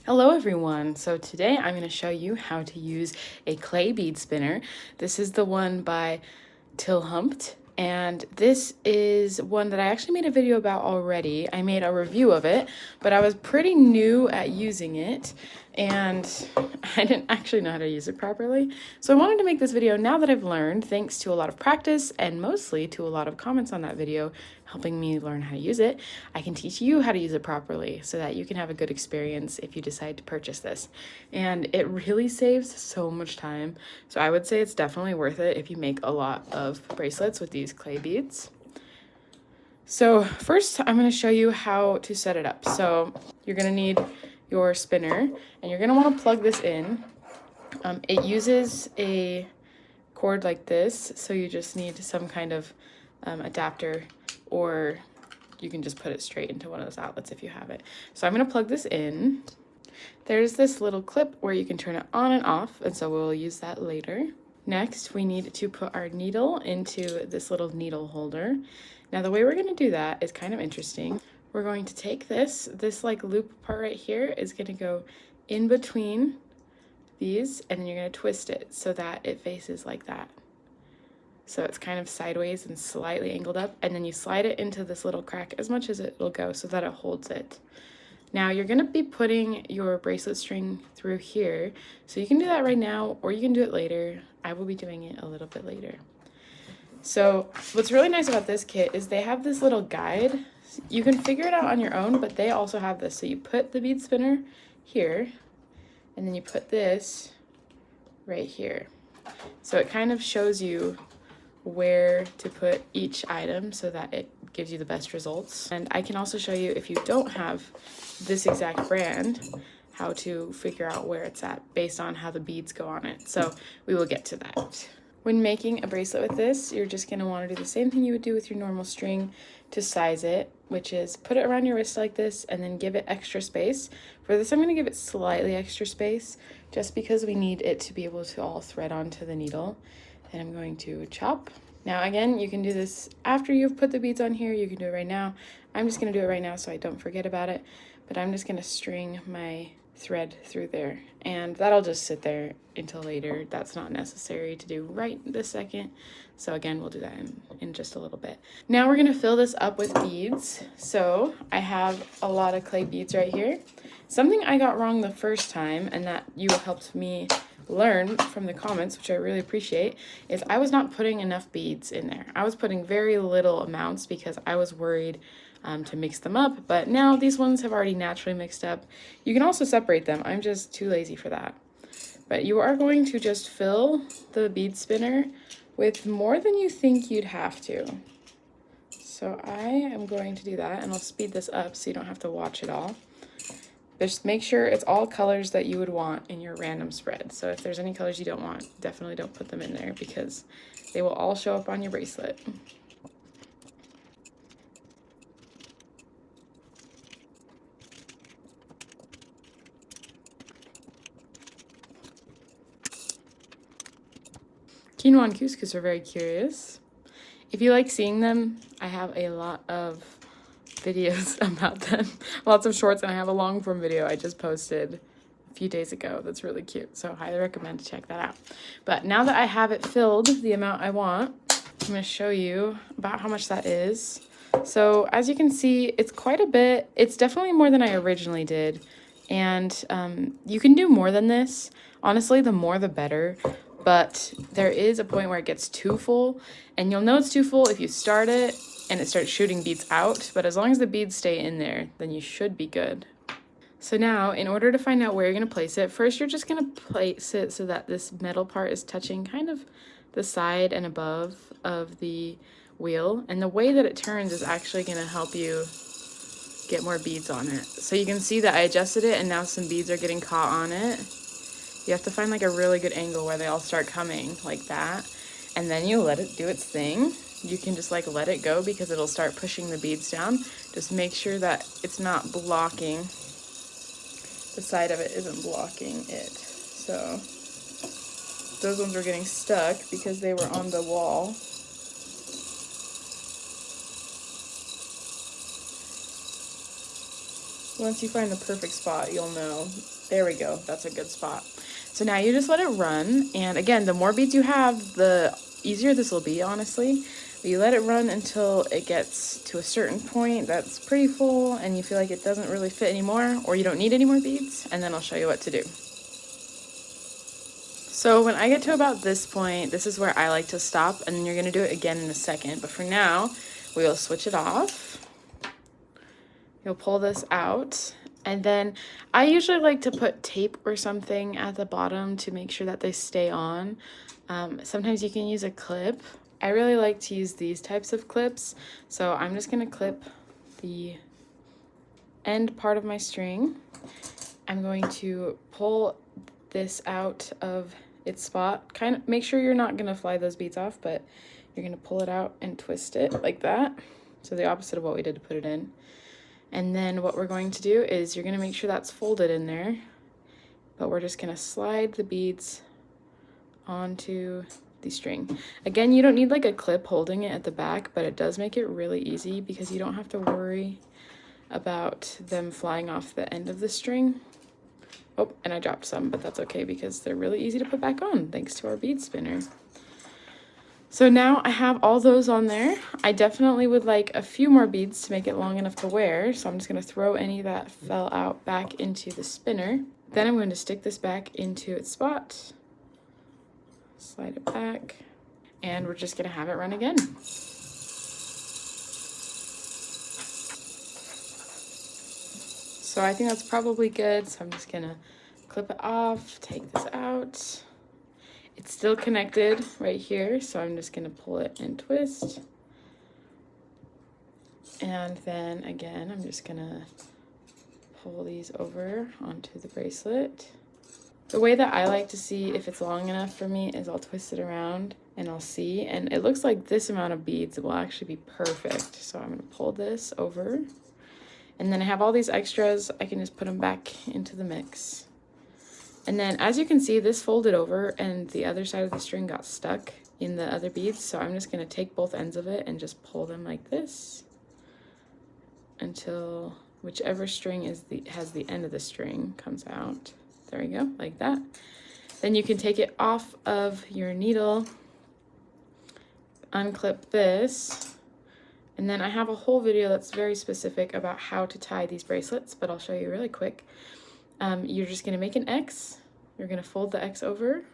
Hello everyone! So today I'm going to show you how to use a clay bead spinner. This is the one by Tilhumpt, and this is one that I actually made a video about already. I made a review of it, but I was pretty new at using it and I didn't actually know how to use it properly. So I wanted to make this video now that I've learned, thanks to a lot of practice and mostly to a lot of comments on that video helping me learn how to use it. I can teach you how to use it properly so that you can have a good experience if you decide to purchase this. And it really saves so much time. So I would say it's definitely worth it if you make a lot of bracelets with these clay beads. So first I'm going to show you how to set it up. So you're going to need your spinner and you're going to want to plug this in. It uses a cord like this, so you just need some kind of adapter, or you can just put it straight into one of those outlets if you have it. So I'm going to plug this in. There's this little clip where you can turn it on and off, and so we'll use that later. Next, we need to put our needle into this little needle holder. Now the way we're going to do that is kind of interesting. We're going to take this like loop part right here is going to go in between these, and then you're going to twist it so that it faces like that. So it's kind of sideways and slightly angled up, and then you slide it into this little crack as much as it'll go so that it holds it. Now you're going to be putting your bracelet string through here, so you can do that right now or you can do it later. I will be doing it a little bit later. So what's really nice about this kit is they have this little guide. You can figure it out on your own, but they also have this. So you put the bead spinner here, and then you put this right here. So it kind of shows you where to put each item so that it gives you the best results. And I can also show you, if you don't have this exact brand, how to figure out where it's at based on how the beads go on it. So we will get to that. When making a bracelet with this, you're just going to want to do the same thing you would do with your normal string to size it, which is put it around your wrist like this and then give it extra space. For this, I'm going to give it slightly extra space just because we need it to be able to all thread onto the needle. And I'm going to chop. Now again, you can do this after you've put the beads on here. You can do it right now. I'm just going to do it right now so I don't forget about it. But I'm just going to string my thread through there, and that'll just sit there until later. That's not necessary to do right this second. So again, we'll do that in just a little bit. Now we're going to fill this up with beads. So I have a lot of clay beads right here. Something I got wrong the first time, and that you helped me learn from the comments, which I really appreciate, is I was not putting enough beads in there. I was putting very little amounts because I was worried to mix them up, but now these ones have already naturally mixed up. You can also separate them. I'm just too lazy for that. But you are going to just fill the bead spinner with more than you think you'd have to. So I am going to do that, and I'll speed this up so you don't have to watch it all. Just make sure it's all colors that you would want in your random spread. So if there's any colors you don't want, definitely don't put them in there because they will all show up on your bracelet. Quinoa and couscous are very curious. If you like seeing them, I have a lot of videos about them, lots of shorts, and I have a long form video I just posted a few days ago that's really cute, so highly recommend to check that out. But now that I have it filled the amount I want, I'm going to show you about how much that is. So as you can see, it's quite a bit. It's definitely more than I originally did, and you can do more than this. Honestly, the more the better. But there is a point where it gets too full, and you'll know it's too full if you start it and it starts shooting beads out, but as long as the beads stay in there, then you should be good. So now, in order to find out where you're going to place it, first you're just going to place it so that this metal part is touching kind of the side and above of the wheel, and the way that it turns is actually going to help you get more beads on it. So you can see that I adjusted it and now some beads are getting caught on it. You have to find like a really good angle where they all start coming like that, and then you let it do its thing. You can just like let it go because it'll start pushing the beads down. Just make sure that it's not blocking, the side of it isn't blocking it. So those ones were getting stuck because they were on the wall. Once you find the perfect spot, you'll know. There we go. That's a good spot. So now you just let it run. And again, the more beads you have, the easier this will be, honestly. But you let it run until it gets to a certain point that's pretty full and you feel like it doesn't really fit anymore, or you don't need any more beads, and then I'll show you what to do. So when I get to about this point, this is where I like to stop, and then you're gonna do it again in a second. But for now, we'll switch it off. You'll pull this out, and then I usually like to put tape or something at the bottom to make sure that they stay on. Sometimes you can use a clip. I really like to use these types of clips, so I'm just gonna clip the end part of my string. I'm going to pull this out of its spot. Kind of make sure you're not gonna fly those beads off, but you're gonna pull it out and twist it like that. So the opposite of what we did to put it in. And then what we're going to do is you're gonna make sure that's folded in there, but we're just gonna slide the beads onto the string. Again, you don't need like a clip holding it at the back, but it does make it really easy because you don't have to worry about them flying off the end of the string. Oh, and I dropped some, but that's okay because they're really easy to put back on thanks to our bead spinner. So now I have all those on there. I definitely would like a few more beads to make it long enough to wear. So I'm just gonna throw any that fell out back into the spinner. Then I'm going to stick this back into its spot. Slide it back. And we're just gonna have it run again. So I think that's probably good. So I'm just gonna clip it off, take this out. It's still connected right here, so I'm just gonna pull it and twist. And then again, I'm just gonna pull these over onto the bracelet. The way that I like to see if it's long enough for me is I'll twist it around and I'll see, and it looks like this amount of beads will actually be perfect. So I'm gonna pull this over, and then I have all these extras. I can just put them back into the mix. And then as you can see, this folded over and the other side of the string got stuck in the other beads. So I'm just gonna take both ends of it and just pull them like this until whichever string has the end of the string comes out. There we go, like that. Then you can take it off of your needle, unclip this, and then I have a whole video that's very specific about how to tie these bracelets, but I'll show you really quick. You're just gonna make an X, you're gonna fold the X over,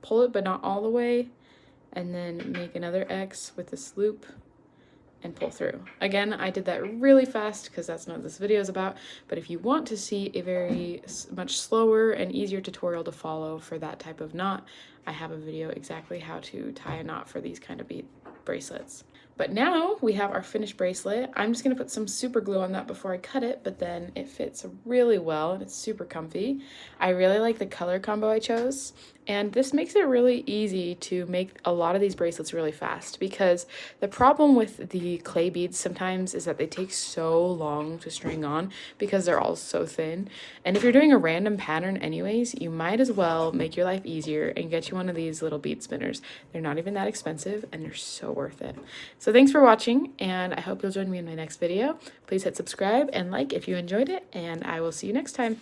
pull it but not all the way, and then make another X with this loop and pull through. Again, I did that really fast because that's not what this video is about, but if you want to see a very much slower and easier tutorial to follow for that type of knot, I have a video exactly how to tie a knot for these kind of bead bracelets. But now we have our finished bracelet. I'm just gonna put some super glue on that before I cut it, but then it fits really well and it's super comfy. I really like the color combo I chose, and this makes it really easy to make a lot of these bracelets really fast, because the problem with the clay beads sometimes is that they take so long to string on because they're all so thin. And if you're doing a random pattern anyways, you might as well make your life easier and get you one of these little bead spinners. They're not even that expensive and they're so worth it. So thanks for watching, and I hope you'll join me in my next video. Please hit subscribe and like if you enjoyed it, and I will see you next time.